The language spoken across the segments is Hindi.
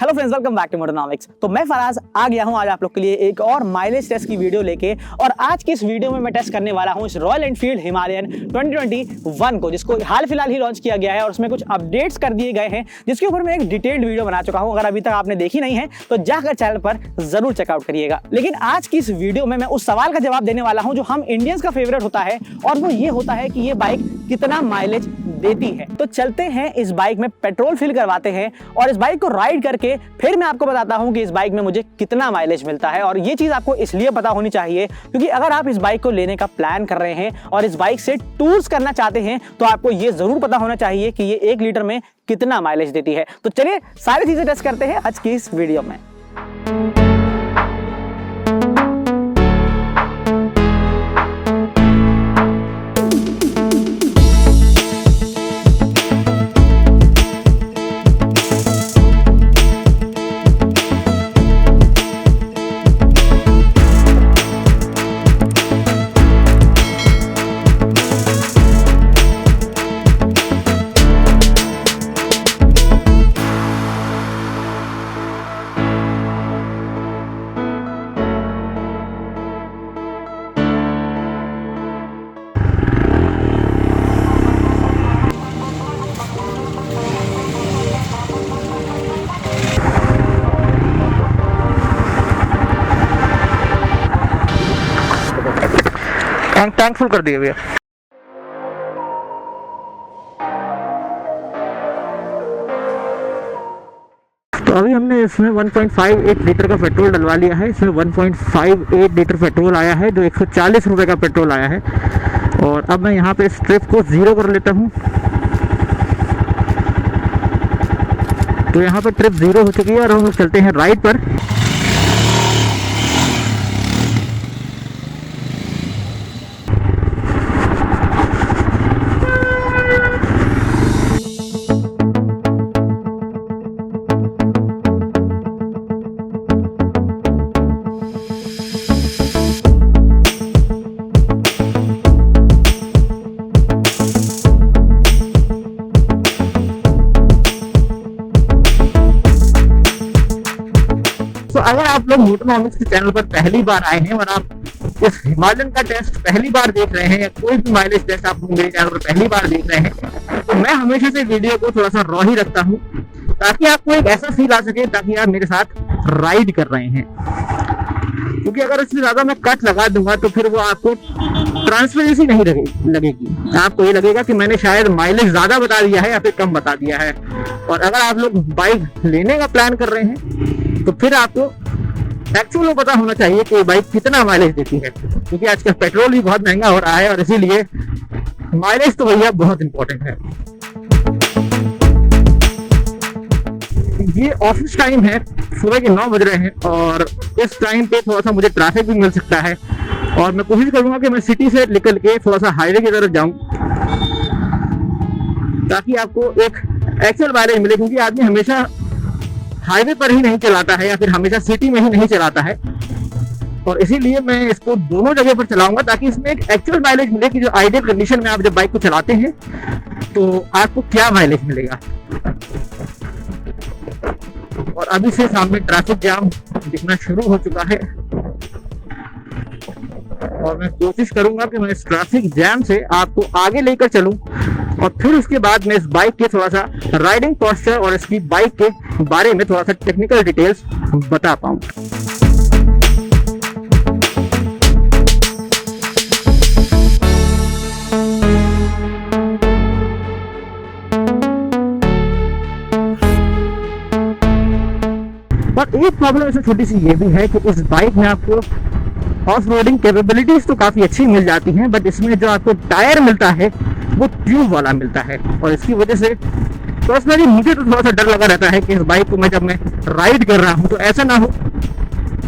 Hello friends, welcome back to Motonomics. तो मैं फराज आ गया हूं आज आप लोग के लिए एक और माइलेज टेस्ट की वीडियो लेके। और आज की इस वीडियो में मैं टेस्ट करने वाला हूं इस रॉयल एनफील्ड हिमालयन 2021 को, जिसको हाल फिलहाल ही लॉन्च किया गया है और उसमें कुछ अपडेट्स कर दिए गए हैं, जिसके ऊपर मैं एक डिटेल्ड वीडियो बना चुका हूं। अगर अभी तक आपने देखी नहीं है तो जाकर चैनल पर जरूर चेकआउट करिएगा। लेकिन आज की इस वीडियो में मैं उस सवाल का जवाब देने वाला हूं जो हम इंडियंस का फेवरेट होता है, और वो ये होता है कि ये बाइक कितना माइलेज देती है। तो चलते हैं इस बाइक में पेट्रोल फिल करवाते हैं और इस बाइक को राइड करके फिर मैं आपको बताता हूं कि इस बाइक में मुझे कितना माइलेज मिलता है। और ये चीज आपको इसलिए पता होनी चाहिए क्योंकि अगर आप इस बाइक को लेने का प्लान कर रहे हैं और इस बाइक से टूर्स करना चाहते हैं तो आपको ये जरूर पता होना चाहिए कि ये 1 लीटर में कितना माइलेज देती है। तो चलिए सारी चीजें टेस्ट करते हैं आज की इस वीडियो में। टैंक फुल कर दिए भैया। तो अभी हमने इसमें 1.58 लीटर का पेट्रोल डलवा लिया है। इसमें 1.58 लीटर पेट्रोल आया है जो 140 रुपये का पेट्रोल आया है। और अब मैं यहाँ पे इस ट्रिप को 0 कर लेता हूँ। तो यहाँ पर ट्रिप 0 हो चुकी है और हम चलते हैं राइड पर। तो अगर आप लोग मोटोनॉमिक्स के चैनल पर पहली बार आए हैं और आप इस हिमालयन का टेस्ट पहली बार देख रहे हैं या कोई भी माइलेज टेस्ट आप मेरे चैनल पर पहली बार देख रहे हैं, तो मैं हमेशा से वीडियो को थोड़ा सा रॉ ही रखता हूँ ताकि आपको एक ऐसा फील आ सके ताकि आप मेरे साथ राइड कर रहे हैं। क्योंकि अगर इससे ज्यादा मैं कट लगा दूंगा तो फिर वो आपको ट्रांसपेरेंसी नहीं लगेगी। आपको ये लगेगा कि मैंने शायद माइलेज ज्यादा बता दिया है या फिर कम बता दिया है। और अगर आप लोग बाइक लेने का प्लान कर रहे हैं तो फिर आपको एक्चुअल में पता होना चाहिए कि बाइक कितना माइलेज देती है। क्योंकि आजकल पेट्रोल भी बहुत महंगा हो रहा है और इसीलिए माइलेज तो भैया बहुत इंपॉर्टेंट है। ये ऑफिस टाइम है, सुबह के 9 बज रहे हैं और इस टाइम पे थोड़ा सा मुझे ट्रैफिक भी मिल सकता है। और मैं कोशिश करूंगा कि मैं सिटी से निकल के थोड़ा सा हाईवे की तरफ जाऊं ताकि आपको एक एक्चुअल माइलेज मिले। क्योंकि आदमी हमेशा हाईवे पर ही नहीं चलाता है या फिर हमेशा सिटी में ही नहीं चलाता है, और इसीलिए मैं इसको दोनों जगह पर चलाऊंगा ताकि इसमें एक एक्चुअल माइलेज मिले कि जो आइडियल कंडीशन में आप जब बाइक को चलाते हैं तो आपको क्या माइलेज मिलेगा। और अभी से सामने ट्रैफिक जाम दिखना शुरू हो चुका है और मैं कोशिश करूंगा कि मैं इस ट्रैफिक जैम से आपको आगे लेकर चलूं और फिर उसके बाद मैं इस बाइक के थोड़ा सा राइडिंग पोस्चर और इसकी बाइक के बारे में थोड़ा सा टेक्निकल डिटेल्स बता पाऊं। और एक प्रॉब्लम इसमें छोटी सी ये भी है कि इस बाइक में आपको ऑफ रोडिंग कैपेबिलिटीज तो काफी अच्छी मिल जाती हैं, बट इसमें जो आपको टायर मिलता है वो ट्यूब वाला मिलता है। और इसकी वजह से पर्सनली मुझे तो थोड़ा सा डर लगा रहता है कि इस बाइक को जब मैं राइड कर रहा हूँ तो ऐसा ना हो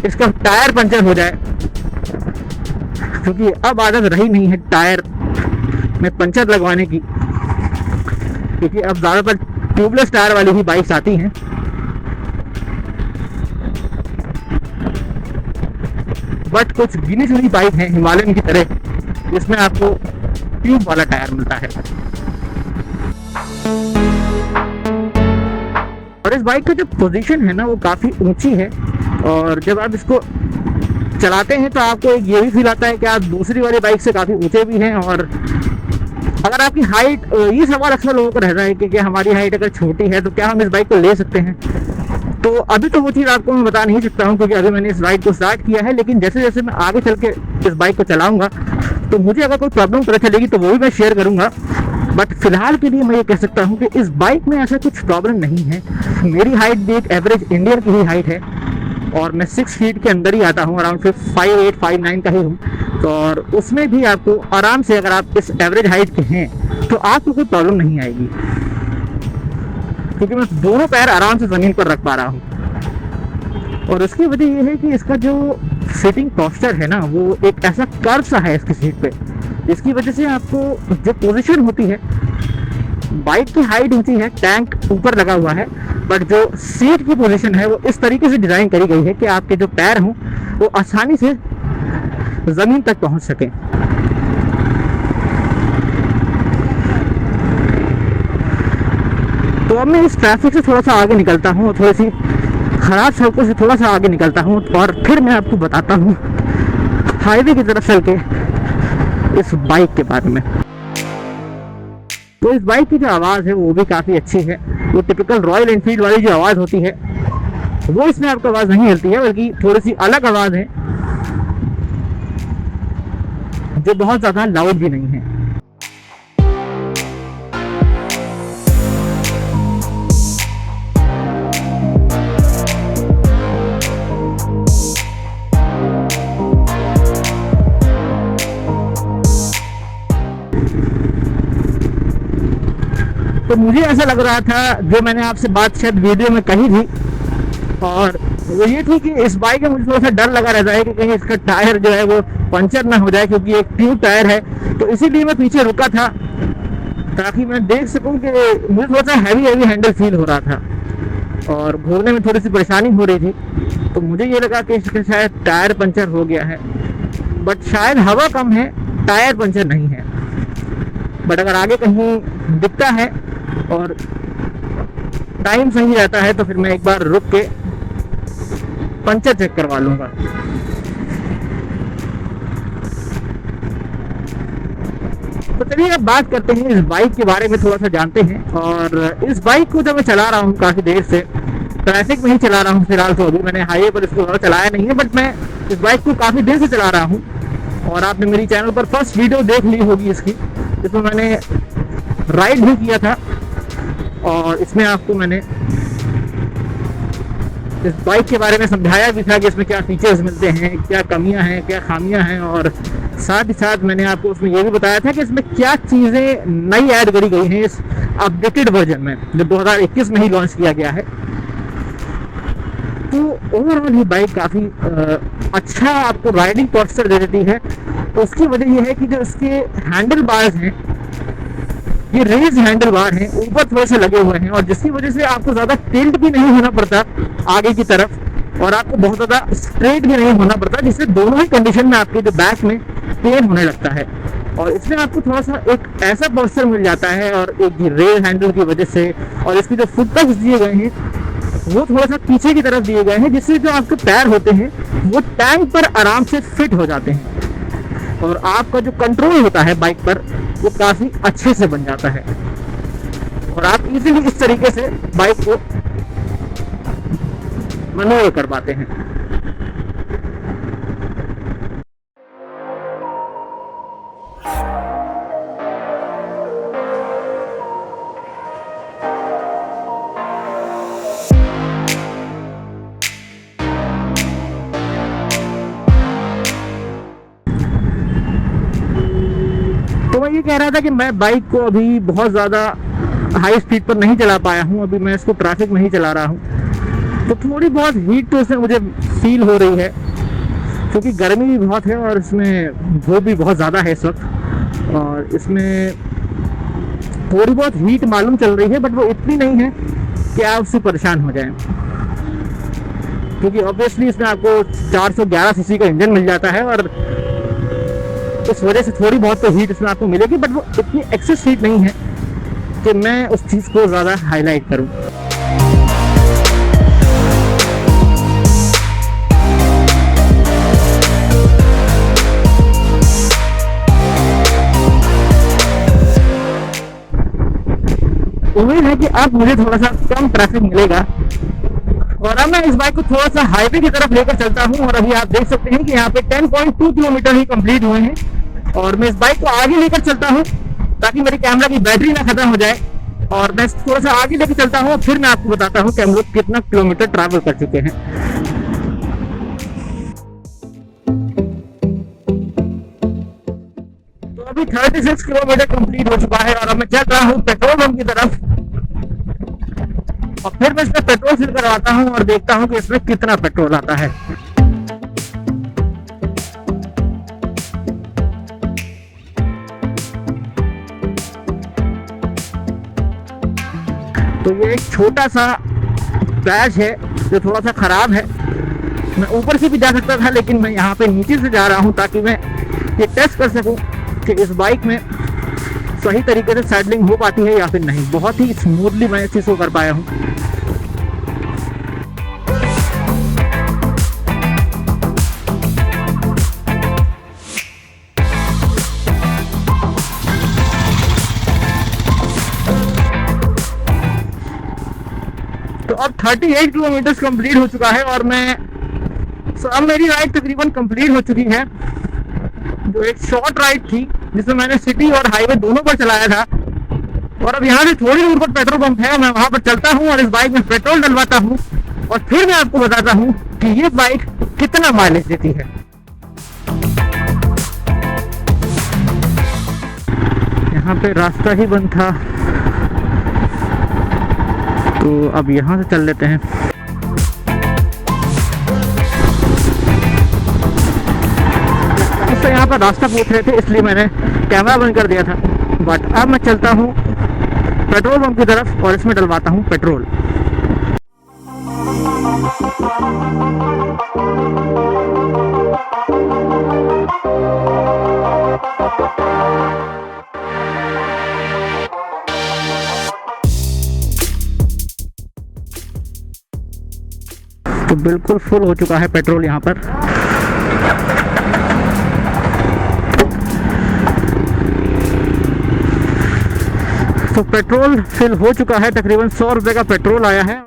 इसका टायर पंचर हो जाए। क्योंकि अब आदत रही नहीं है टायर में पंचर लगवाने की, क्योंकि अब ज्यादातर ट्यूबलेस टायर वाली ही बाइक्स आती हैं। बट कुछ गिनी चुनी बाइक है हिमालयन की तरह जिसमें आपको ट्यूब वाला टायर मिलता है। और इस बाइक का जो पोजीशन है ना वो काफ़ी ऊंची है, और जब आप इसको चलाते हैं तो आपको एक ये भी फील आता है कि आप दूसरी वाली बाइक से काफ़ी ऊंचे भी हैं। और अगर आपकी हाइट, ये सवाल अक्सर लोगों को रहता है कि हमारी हाइट अगर छोटी है तो क्या हम इस बाइक को ले सकते हैं। तो अभी तो वो चीज़ आपको मैं बता नहीं सकता हूँ, क्योंकि अभी मैंने इस बाइक को स्टार्ट किया है। लेकिन जैसे जैसे मैं आगे चल के इस बाइक को चलाऊंगा तो मुझे अगर कोई प्रॉब्लम पता चलेगी तो वो भी मैं शेयर करूंगा। बट फिलहाल के लिए मैं ये कह सकता हूँ कि इस बाइक में ऐसा कुछ प्रॉब्लम नहीं है। मेरी हाइट भी एक एवरेज इंडियन की ही हाइट है, और मैं 6 फीट के अंदर ही आता हूँ, अराउंड 5'8", 5'9" का ही हूँ। तो और उसमें भी आपको आराम से, अगर आप इस एवरेज हाइट के हैं तो आपको कोई प्रॉब्लम नहीं आएगी, क्योंकि मैं दोनों पैर आराम से ज़मीन पर रख पा रहा हूँ। और उसकी वजह ये है कि इसका जो सिटिंग पोस्चर है ना वो एक ऐसा कर्व सा है इसकी सीट पे, जिसकी वजह से आपको जो पोजीशन होती है, बाइक की हाइट ऊंची है, टैंक ऊपर लगा हुआ है, बट जो सीट की पोजीशन है वो इस तरीके से डिज़ाइन करी गई है कि आपके जो पैर हों वो आसानी से ज़मीन तक पहुंच सकें। तो अब मैं इस ट्रैफिक से थोड़ा सा आगे निकलता हूँ, थोड़ी सी खराब सड़कों से थोड़ा सा आगे निकलता हूँ, और फिर मैं आपको बताता हूँ हाईवे की तरफ चल के इस बाइक के बारे में। तो इस बाइक की जो आवाज़ है वो भी काफ़ी अच्छी है। वो टिपिकल रॉयल एनफील्ड वाली जो आवाज़ होती है वो इसमें आपको आवाज़ नहीं मिलती है, बल्कि थोड़ी सी अलग आवाज़ है जो बहुत ज़्यादा लाउड भी नहीं है। तो मुझे ऐसा लग रहा था, जो मैंने आपसे बात शायद वीडियो में कही थी, और वो ये थी कि इस बाइक में मुझे थोड़ा सा डर लगा रहता है कि कहीं इसका टायर जो है वो पंचर ना हो जाए, क्योंकि एक ट्यूब टायर है। तो इसीलिए मैं पीछे रुका था ताकि मैं देख सकूं कि मुझे थोड़ा सा हैवी हैंडल फील हो रहा था और घूमने में थोड़ी सी परेशानी हो रही थी। तो मुझे ये लगा कि इसका शायद टायर पंचर हो गया है, बट शायद हवा कम है, टायर पंचर नहीं है। बट अगर आगे कहीं दिखता है और टाइम सही रहता है तो फिर मैं एक बार रुक के पंचर चेक करवा लूंगा। तो चलिए अब बात करते हैं इस बाइक के बारे में, थोड़ा सा जानते हैं। और इस बाइक को जब मैं चला रहा हूँ काफ़ी देर से, ट्रैफिक में ही चला रहा हूँ फिलहाल, तो अभी मैंने हाईवे पर इसको चलाया नहीं है, बट मैं इस बाइक को काफ़ी देर से चला रहा हूँ। और आपने मेरी चैनल पर फर्स्ट वीडियो देख ली होगी इसकी, जिसमें मैंने राइड भी किया था, और इसमें आपको मैंने इस बाइक के बारे में समझाया भी था कि इसमें क्या फीचर्स मिलते हैं, क्या कमियां हैं, क्या खामियां हैं। और साथ ही साथ मैंने आपको उसमें ये भी बताया था कि इसमें क्या चीज़ें नई ऐड करी गई हैं इस अपडेटेड वर्जन में, जो 2021 में ही लॉन्च किया गया है। तो ओवरऑल ये बाइक काफ़ी अच्छा आपको राइडिंग पोस्चर दे देती है। तो उसकी वजह यह है कि जो इसके हैंडल बार्स हैं, ये रेज हैंडल बार हैं, ऊपर थोड़े से लगे हुए हैं, और जिसकी वजह से आपको ज़्यादा टिल्ट भी नहीं होना पड़ता आगे की तरफ, और आपको बहुत ज़्यादा स्ट्रेट भी नहीं होना पड़ता, जिससे दोनों ही कंडीशन में आपके जो बैक में पेन होने लगता है। और इसमें आपको थोड़ा सा एक ऐसा पोस्चर मिल जाता है, और एक रेज हैंडल की वजह से, और इसके जो फुट पैक्स दिए गए हैं वो थोड़ा सा पीछे की तरफ दिए गए हैं, जिससे जो आपके पैर होते हैं वो टैंक पर आराम से फिट हो जाते हैं, और आपका जो कंट्रोल होता है बाइक पर वो काफ़ी अच्छे से बन जाता है, और आप इजीली इस तरीके से बाइक को मैन्यूवर कर पाते हैं। तो मैं ये कह रहा था कि मैं बाइक को अभी बहुत ज़्यादा हाई स्पीड पर नहीं चला पाया हूँ, अभी मैं इसको ट्रैफिक में ही चला रहा हूँ। तो थोड़ी बहुत हीट तो इसमें मुझे फील हो रही है, क्योंकि गर्मी भी बहुत है और इसमें धूप भी बहुत ज़्यादा है इस वक्त, और इसमें थोड़ी बहुत हीट मालूम चल रही है, बट वो इतनी नहीं है कि आप उससे परेशान हो जाएं, क्योंकि ऑब्वियसली इसमें आपको 411 सीसी का इंजन मिल जाता है, और इस वजह से थोड़ी बहुत तो हीट इसमें आपको मिलेगी, बट वो इतनी एक्सेस हीट नहीं है कि मैं उस चीज़ को ज़्यादा हाईलाइट करूं। उम्मीद है कि अब मुझे थोड़ा सा कम ट्रैफिक मिलेगा। और अब मैं इस बाइक को थोड़ा सा हाईवे की तरफ लेकर चलता हूँ और अभी आप देख सकते हैं कि यहाँ पे 10.2 किलोमीटर ही कंप्लीट हुए हैं। और मैं इस बाइक को आगे लेकर चलता हूँ ताकि मेरी कैमरा की बैटरी ना खत्म हो जाए। और मैं थोड़ा सा आगे लेकर चलता हूँ, फिर मैं आपको बताता हूँ कि हम लोग कितना किलोमीटर ट्रैवल कर चुके हैं। तो अभी 36 किलोमीटर कंप्लीट हो चुका है और अब मैं चल रहा हूँ पेट्रोल पंप की तरफ। और फिर मैं इसमें पेट्रोल फिल करवाता हूँ और देखता हूँ कि इसमें कितना पेट्रोल आता है। तो ये एक छोटा सा बैच है जो थोड़ा सा खराब है। मैं ऊपर से भी जा सकता था लेकिन मैं यहाँ पे नीचे से जा रहा हूँ ताकि मैं ये टेस्ट कर सकूँ कि इस बाइक में सही तरीके से सैडलिंग हो पाती है या फिर नहीं। बहुत ही स्मूथली मैं इस चीज़ को कर पाया हूँ। तो अब 38 किलोमीटर कंप्लीट हो चुका है और अब मेरी राइड तकरीबन कंप्लीट हो चुकी है। जो एक शॉर्ट राइड थी जिसमें मैंने सिटी और हाईवे दोनों पर चलाया था। और अब यहाँ से थोड़ी दूर पर पेट्रोल पंप है, मैं वहां पर चलता हूँ और इस बाइक में पेट्रोल डलवाता हूँ और फिर मैं आपको बताता हूँ कि ये बाइक कितना माइलेज देती है। यहाँ पे रास्ता ही बंद था तो अब यहाँ से चल लेते हैं। उससे यहाँ पर रास्ता पूछ रहे थे इसलिए मैंने कैमरा बंद कर दिया था। बट अब मैं चलता हूँ पेट्रोल पंप की तरफ और इसमें डलवाता हूँ पेट्रोल। तो बिल्कुल फुल हो चुका है पेट्रोल यहाँ पर। तो पेट्रोल फिल हो चुका है, तकरीबन 100 रुपये का पेट्रोल आया है।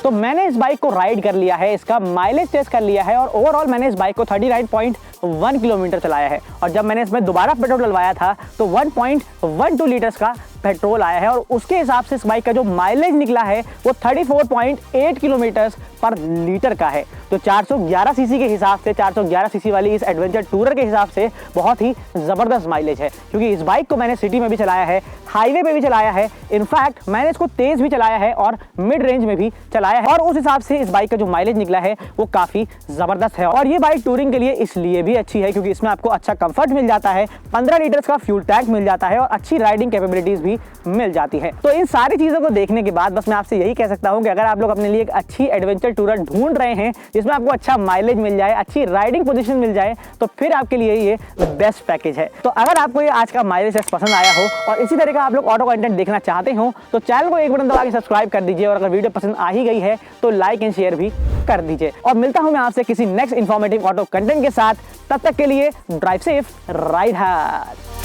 तो मैंने इस बाइक को राइड कर लिया है, इसका माइलेज टेस्ट कर लिया है और ओवरऑल मैंने इस बाइक को 39.1 किलोमीटर चलाया है। और जब मैंने इसमें दोबारा पेट्रोल डलवाया था तो 1.12 लीटर्स का पेट्रोल आया है और उसके हिसाब से इस बाइक का जो माइलेज निकला है वो 34.8 किलोमीटर पर लीटर का है। तो 411 सीसी के हिसाब से, 411 सीसी वाली इस एडवेंचर टूरर के हिसाब से बहुत ही ज़बरदस्त माइलेज है। क्योंकि इस बाइक को मैंने सिटी में भी चलाया है, हाईवे पे भी चलाया है, इनफैक्ट मैंने इसको तेज़ भी चलाया है और मिड रेंज में भी चलाया है। और उस हिसाब से इस बाइक का जो माइलेज निकला है वो काफ़ी ज़बरदस्त है। और ये बाइक टूरिंग के लिए इसलिए भी अच्छी है क्योंकि इसमें आपको अच्छा कंफर्ट मिल जाता है, 15 लीटर्स का फ्यूल टैंक मिल जाता है और अच्छी राइडिंग कैपेबिलिटीज़ भी मिल जाती है। तो इन सारी चीज़ों को देखने के बाद बस मैं आपसे यही कह सकता हूँ कि अगर आप लोग अपने लिए एक अच्छी एडवेंचर टूरर ढूंढ रहे हैं जिसमें आपको अच्छा माइलेज मिल जाए, अच्छी राइडिंग पोजीशन मिल जाए, तो फिर आपके लिए ये बेस्ट पैकेज है। तो अगर आपको ये आज का माइलेज टेस्ट पसंद आया हो और इसी तरह का आप लोग ऑटो कंटेंट देखना चाहते हो तो चैनल को एक बटन दबा के सब्सक्राइब कर दीजिए और अगर वीडियो पसंद आ ही गई है तो लाइक एंड शेयर भी कर दीजिए। और मिलता हूं मैं आपसे किसी नेक्स्ट इन्फॉर्मेटिव ऑटो कंटेंट के साथ। तब तक के लिए ड्राइव सेफ, राइड हार्ड।